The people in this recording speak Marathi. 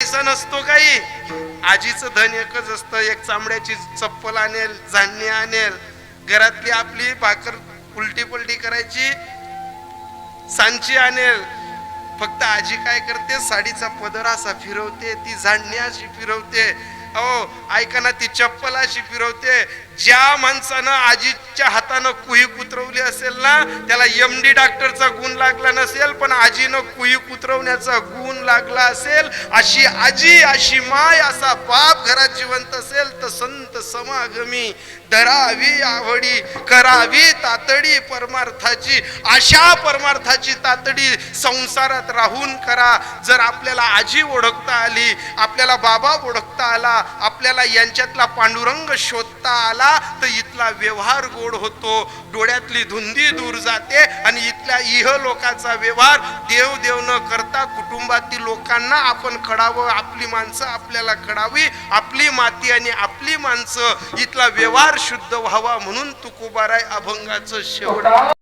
पैसा नसतो काही, आजीचं धन एकच असतं, एक चांबड्याची चप्पल आणेल, धान्य आणेल, घरातली आपली भाकर उलटी पलटी करायची सांची आणेल. फक्त आजी काय करते, साडीचा पदर असा फिरवते, ती झाडणी अशी फिरवते, अहो ऐका ना, ती चप्पल अशी फिरवते. ज्या माणसानं आजीच्या हातानं कुही कुत्रवली असेल ना, त्याला MD डॉक्टरचा गुण लागला नसेल, पण आजीनं कुही कुत्रवण्याचा गुण लागला असेल. अशी आजी, अशी माय, असा बाप घरात जिवंत असेल तर संत समागमी धरावी आवडी, करावी तातडी परमार्थाची. अशा परमार्थाची तातडी संसारात राहून करा. जर आपल्याला आजी ओळखता आली, आपल्याला बाबा ओळखता आला, आपल्याला यांच्यातला पांडुरंग शोधता आला, तर इथला व्यवहार गोड होतो, डोळ्यातली धुंदी दूर जाते आणि इथल्या इह लोकांचा व्यवहार देव देव न करता कुटुंबातील लोकांना आपण कळावं, आपली माणसं आपल्याला कळावी, आपली माती आणि आपली माणसं, इथला व्यवहार शुद्ध व्हावा म्हणून तुकोबाराय अभंगाचं शेवट.